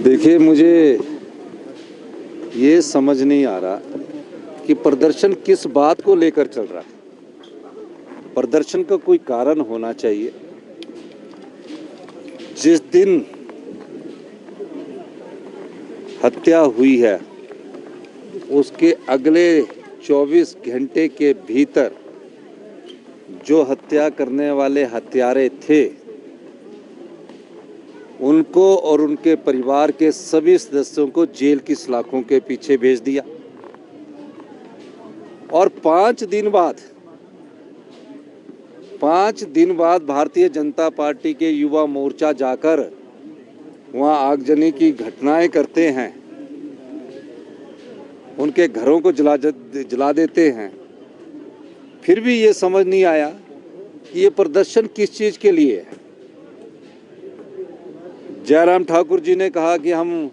देखिए, मुझे ये समझ नहीं आ रहा कि प्रदर्शन किस बात को लेकर चल रहा है। प्रदर्शन का कोई कारण होना चाहिए। जिस दिन हत्या हुई है उसके अगले 24 घंटे के भीतर जो हत्या करने वाले हत्यारे थे उनको और उनके परिवार के सभी सदस्यों को जेल की सलाखों के पीछे भेज दिया। और 5 दिन बाद भारतीय जनता पार्टी के युवा मोर्चा जाकर वहां आगजनी की घटनाएं करते हैं, उनके घरों को जला देते हैं। फिर भी ये समझ नहीं आया कि ये प्रदर्शन किस चीज के लिए है। जयराम ठाकुर जी ने कहा कि हम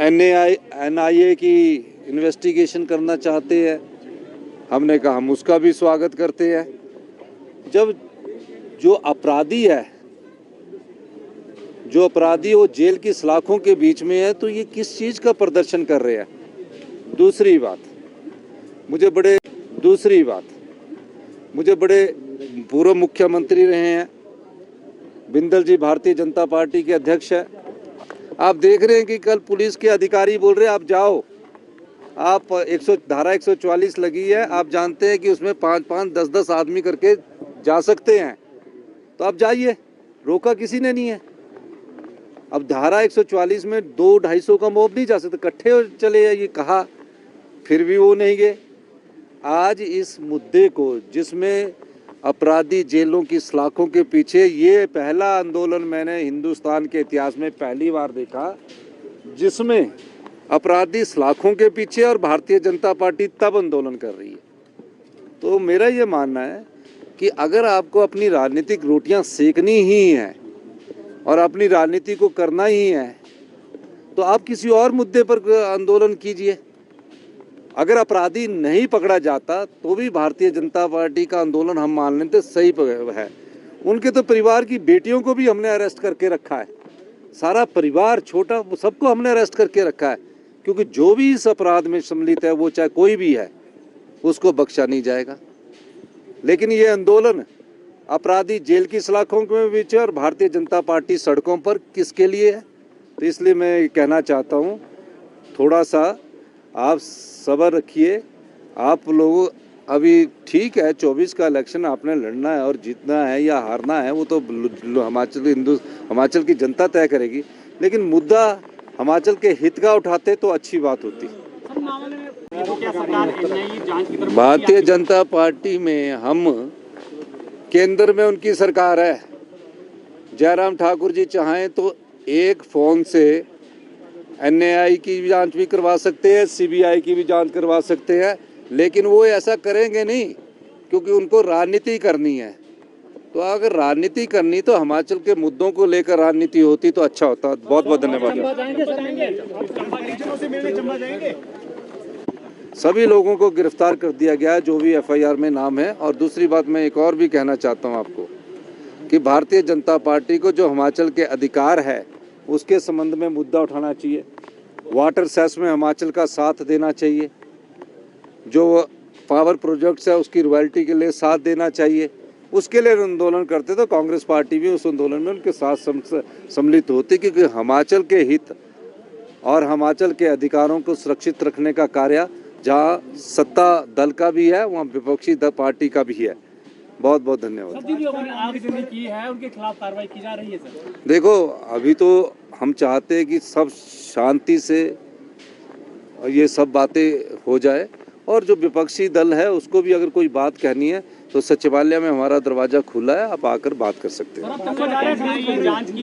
NIA की इन्वेस्टिगेशन करना चाहते हैं। हमने कहा हम उसका भी स्वागत करते हैं। जब जो अपराधी वो जेल की सलाखों के बीच में है तो ये किस चीज का प्रदर्शन कर रहे हैं। दूसरी बात, मुझे बड़े पूर्व मुख्यमंत्री रहे हैं, बिंदल जी भारतीय जनता पार्टी के अध्यक्ष है। आप देख रहे हैं कि कल पुलिस के अधिकारी बोल रहे हैं आप जाओ, आप धारा 144 लगी है, आप जानते हैं कि उसमें 5-5, 10-10 आदमी करके जा सकते हैं, तो आप जाइए, रोका किसी ने नहीं है। अब धारा 144 में 200-250 का मॉब नहीं जा सकते, इकट्ठे चले ये कहा, फिर भी वो नहीं गए। आज इस मुद्दे को, जिसमें अपराधी जेलों की सलाखों के पीछे, ये पहला आंदोलन मैंने हिंदुस्तान के इतिहास में पहली बार देखा जिसमें अपराधी सलाखों के पीछे और भारतीय जनता पार्टी तब आंदोलन कर रही है। तो मेरा ये मानना है कि अगर आपको अपनी राजनीतिक रोटियां सेकनी ही है और अपनी राजनीति को करना ही है तो आप किसी और मुद्दे पर आंदोलन कीजिए। अगर अपराधी नहीं पकड़ा जाता तो भी भारतीय जनता पार्टी का आंदोलन हम मान लेते सही है। उनके तो परिवार की बेटियों को भी हमने अरेस्ट करके रखा है, सारा परिवार छोटा सबको हमने अरेस्ट करके रखा है, क्योंकि जो भी इस अपराध में सम्मिलित है वो चाहे कोई भी है उसको बख्शा नहीं जाएगा। लेकिन ये आंदोलन अपराधी जेल की सलाखों के बीच और भारतीय जनता पार्टी सड़कों पर किसके लिए है। तो इसलिए मैं कहना चाहता हूँ, थोड़ा सा आप सब्र रखिए। आप लोग अभी ठीक है, 24 का इलेक्शन आपने लड़ना है और जीतना है या हारना है वो तो हिमाचल की जनता तय करेगी, लेकिन मुद्दा हिमाचल के हित का उठाते तो अच्छी बात होती। भारतीय जनता पार्टी में हम केंद्र में उनकी सरकार है। जयराम ठाकुर जी चाहें तो एक फोन से NIA की भी जांच भी करवा सकते हैं, CBI की भी जांच करवा सकते हैं, लेकिन वो ऐसा करेंगे नहीं क्योंकि उनको राजनीति करनी है। तो अगर राजनीति करनी तो हिमाचल के मुद्दों को लेकर राजनीति होती तो अच्छा होता। बहुत बहुत धन्यवाद। सभी लोगों को गिरफ्तार कर दिया गया है जो भी FIR में नाम है। और दूसरी बात मैं एक और भी कहना चाहता हूँ आपको कि भारतीय जनता पार्टी को जो हिमाचल के अधिकार है उसके संबंध में मुद्दा उठाना चाहिए। वाटर सेस में हिमाचल का साथ देना चाहिए, जो पावर प्रोजेक्ट्स है उसकी रॉयल्टी के लिए साथ देना चाहिए। उसके लिए आंदोलन करते तो कांग्रेस पार्टी भी उस आंदोलन में उनके साथ सम्मिलित होती, क्योंकि हिमाचल के हित और हिमाचल के अधिकारों को सुरक्षित रखने का कार्य जहाँ सत्ता दल का भी है वहाँ विपक्षी दल पार्टी का भी है। बहुत बहुत धन्यवाद। आगजनी की है, उनके खिलाफ कार्रवाई की जा रही है सर। देखो, अभी तो हम चाहते हैं कि सब शांति से ये सब बातें हो जाए, और जो विपक्षी दल है उसको भी अगर कोई बात कहनी है तो सचिवालय में हमारा दरवाजा खुला है, आप आकर बात कर सकते हैं।